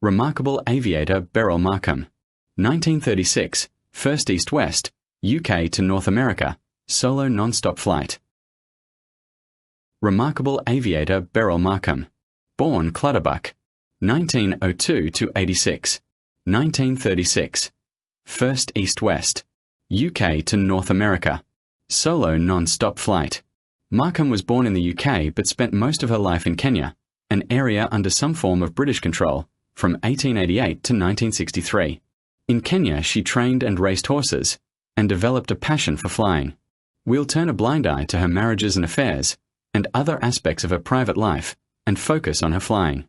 Remarkable aviator Beryl Markham. 1936, first east-west, UK to North America, solo non-stop flight. Remarkable aviator Beryl Markham. Born Clutterbuck. 1902 to 86. 1936. First east-west, UK to North America, solo non-stop flight. Markham was born in the UK but spent most of her life in Kenya, an area under some form of British control, from 1888 to 1963. In Kenya she trained and raced horses, and developed a passion for flying. We'll turn a blind eye to her marriages and affairs, and other aspects of her private life, and focus on her flying.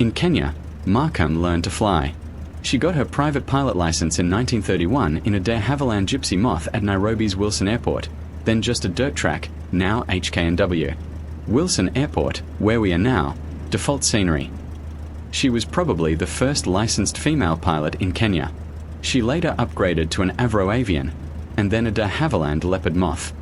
In Kenya, Markham learned to fly. She got her private pilot license in 1931 in a de Havilland Gypsy Moth at Nairobi's Wilson Airport, then just a dirt track, now HK&W. Wilson Airport, where we are now, default scenery. She was probably the first licensed female pilot in Kenya. She later upgraded to an Avro Avian, and then a de Havilland Leopard Moth.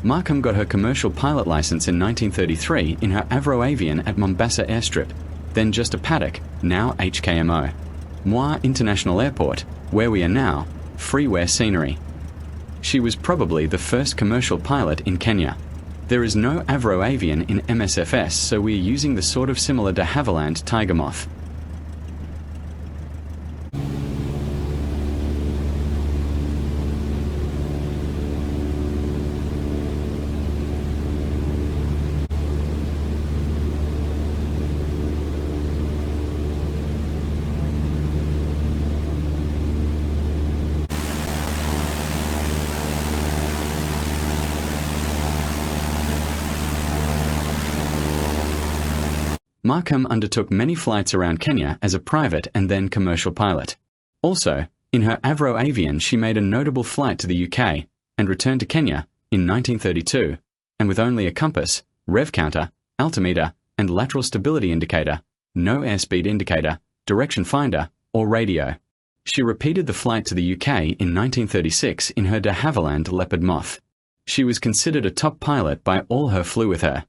Markham got her commercial pilot license in 1933 in her Avro Avian at Mombasa Airstrip, then just a paddock, now HKMO. Moi International Airport, where we are now, freeware scenery. She was probably the first commercial pilot in Kenya. There is no Avro Avian in MSFS, so we are using the sort of similar de Havilland Tiger Moth. Markham undertook many flights around Kenya as a private and then commercial pilot. Also, in her Avro Avian she made a notable flight to the UK and returned to Kenya in 1932, and with only a compass, rev counter, altimeter, and lateral stability indicator, no airspeed indicator, direction finder, or radio. She repeated the flight to the UK in 1936 in her de Havilland Leopard Moth. She was considered a top pilot by all who flew with her.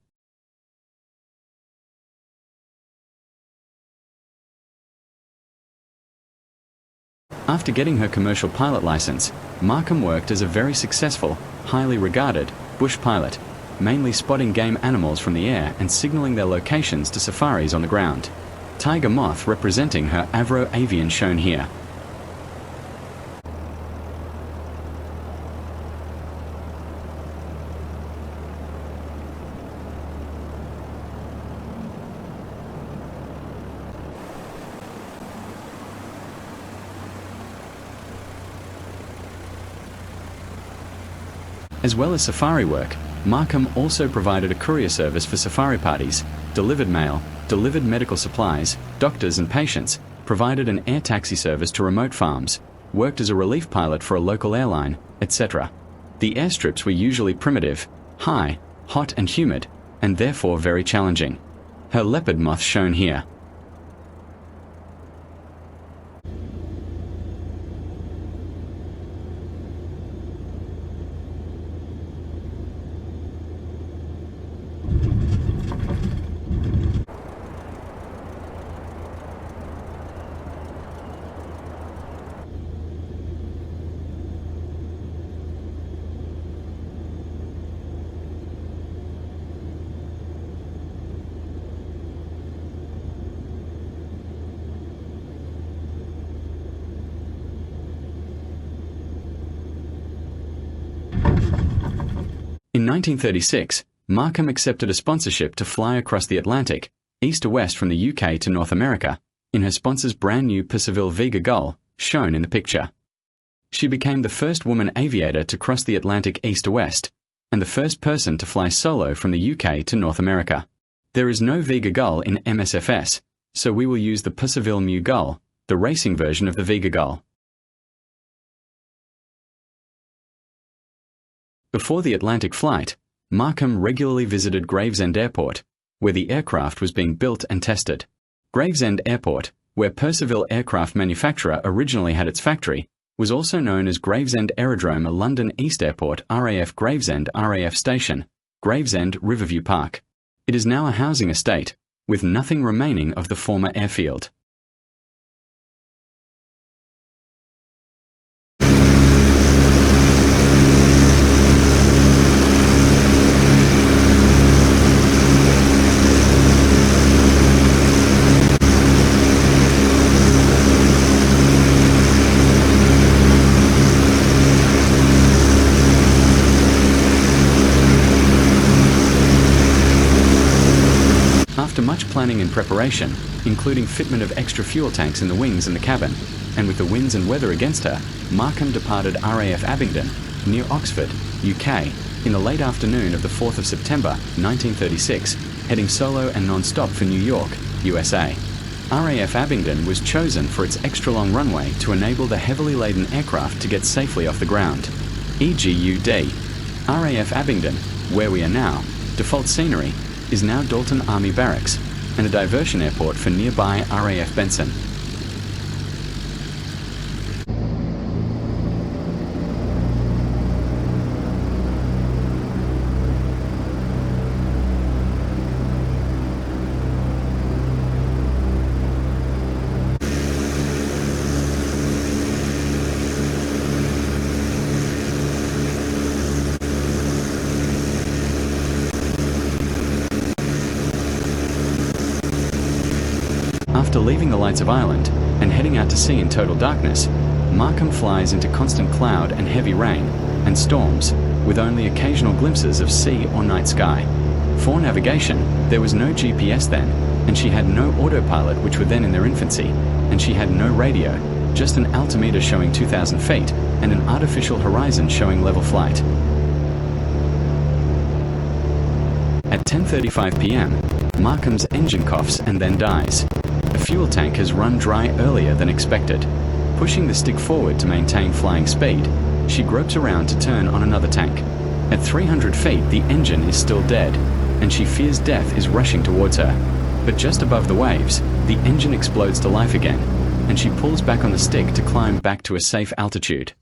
After getting her commercial pilot license, Markham worked as a very successful, highly regarded, bush pilot, mainly spotting game animals from the air and signaling their locations to safaris on the ground. Tiger Moth representing her Avro Avian shown here. As well as safari work, Markham also provided a courier service for safari parties, delivered mail, delivered medical supplies, doctors and patients, provided an air taxi service to remote farms, worked as a relief pilot for a local airline, etc. The airstrips were usually primitive, high, hot and humid, and therefore very challenging. Her Leopard Moth shown here. In 1936, Markham accepted a sponsorship to fly across the Atlantic, east to west from the UK to North America, in her sponsor's brand new Percival Vega Gull, shown in the picture. She became the first woman aviator to cross the Atlantic east to west, and the first person to fly solo from the UK to North America. There is no Vega Gull in MSFS, so we will use the Pussaville Mu Gull, the racing version of the Vega Gull. Before the Atlantic flight, Markham regularly visited Gravesend Airport, where the aircraft was being built and tested. Gravesend Airport, where Purcellville Aircraft Manufacturer originally had its factory, was also known as Gravesend Aerodrome, London East Airport, RAF Gravesend, RAF Station, Gravesend Riverview Park. It is now a housing estate, with nothing remaining of the former airfield. After much planning and preparation, including fitment of extra fuel tanks in the wings and the cabin, and with the winds and weather against her, Markham departed RAF Abingdon, near Oxford, UK, in the late afternoon of the 4th of September 1936, heading solo and non-stop for New York, USA. RAF Abingdon was chosen for its extra-long runway to enable the heavily laden aircraft to get safely off the ground. EGUD. RAF Abingdon, where we are now, default scenery, is now Dalton Army Barracks, and a diversion airport for nearby RAF Benson. After leaving the lights of Ireland and heading out to sea in total darkness, Markham flies into constant cloud and heavy rain and storms, with only occasional glimpses of sea or night sky. For navigation, there was no GPS then, and she had no autopilot, which were then in their infancy, and she had no radio, just an altimeter showing 2,000 feet and an artificial horizon showing level flight. At 10:35 p.m., Markham's engine coughs and then dies. The fuel tank has run dry earlier than expected. Pushing the stick forward to maintain flying speed, she gropes around to turn on another tank. At 300 feet, the engine is still dead, and she fears death is rushing towards her. But just above the waves, the engine explodes to life again, and she pulls back on the stick to climb back to a safe altitude.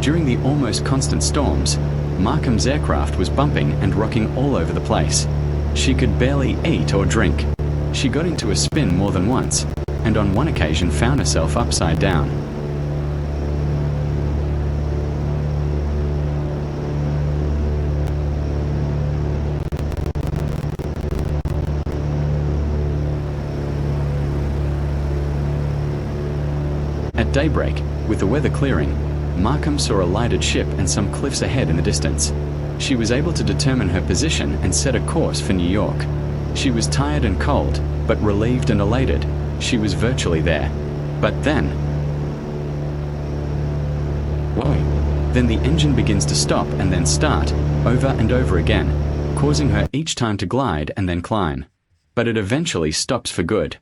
During the almost constant storms, Markham's aircraft was bumping and rocking all over the place. She could barely eat or drink. She got into a spin more than once, and on one occasion found herself upside down. At daybreak, with the weather clearing, Markham saw a lighted ship and some cliffs ahead in the distance. She was able to determine her position and set a course for New York. She was tired and cold, but relieved and elated. She was virtually there. But then... whoa! Then the engine begins to stop and then start, over and over again, causing her each time to glide and then climb. But it eventually stops for good.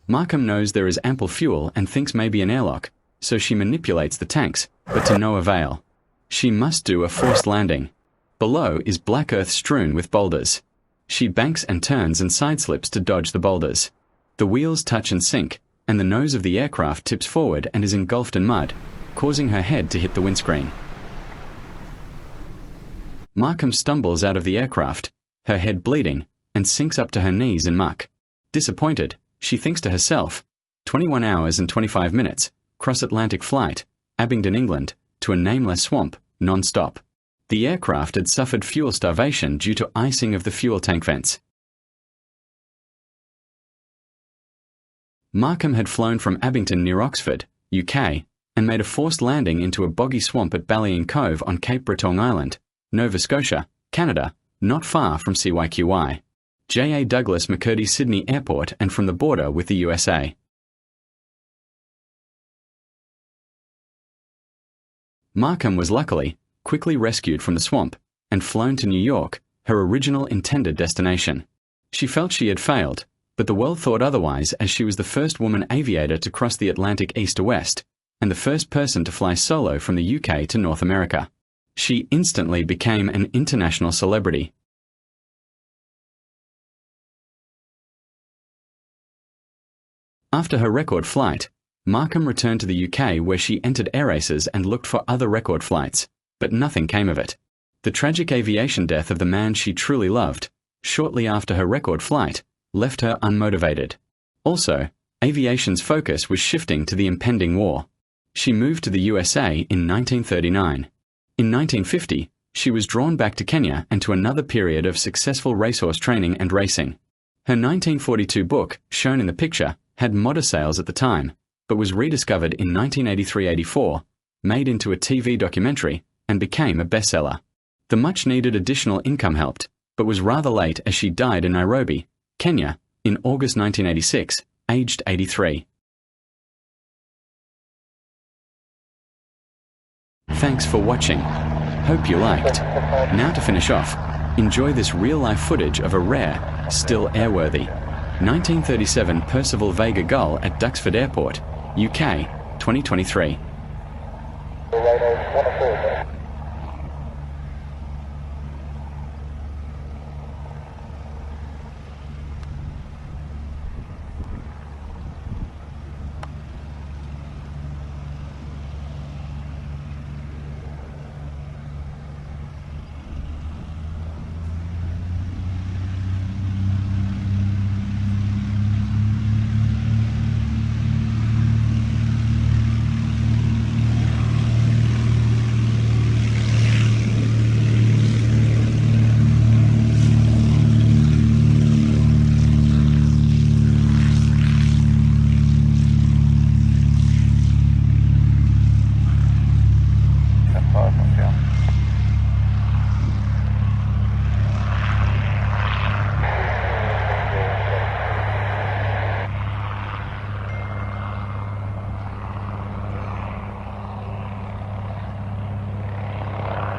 Markham knows there is ample fuel and thinks maybe an airlock, so she manipulates the tanks, but to no avail. She must do a forced landing. Below is black earth strewn with boulders. She banks and turns and sideslips to dodge the boulders. The wheels touch and sink, and the nose of the aircraft tips forward and is engulfed in mud, causing her head to hit the windscreen. Markham stumbles out of the aircraft, her head bleeding, and sinks up to her knees in muck. Disappointed, she thinks to herself, 21 hours and 25 minutes, cross-Atlantic flight, Abingdon, England, to a nameless swamp, non-stop. The aircraft had suffered fuel starvation due to icing of the fuel tank vents. Markham had flown from Abingdon near Oxford, UK, and made a forced landing into a boggy swamp at Ballyin Cove on Cape Breton Island, Nova Scotia, Canada, not far from CYQY, J.A. Douglas McCurdy Sydney Airport and from the border with the USA. Markham was luckily quickly rescued from the swamp and flown to New York, her original intended destination. She felt she had failed, but the world thought otherwise, as she was the first woman aviator to cross the Atlantic east to west, and the first person to fly solo from the UK to North America. She instantly became an international celebrity. After her record flight, Markham returned to the UK, where she entered air races and looked for other record flights, but nothing came of it. The tragic aviation death of the man she truly loved, shortly after her record flight, left her unmotivated. Also, aviation's focus was shifting to the impending war. She moved to the USA in 1939. In 1950, she was drawn back to Kenya and to another period of successful racehorse training and racing. Her 1942 book, shown in the picture, had modest sales at the time, but was rediscovered in 1983-84, made into a TV documentary, and became a bestseller. The much-needed additional income helped, but was rather late as she died in Nairobi, Kenya, in August 1986, aged 83. Thanks for watching. Hope you liked. Now to finish off, enjoy this real-life footage of a rare, still airworthy, 1937 Percival Vega gull at Duxford Airport, UK, 2023.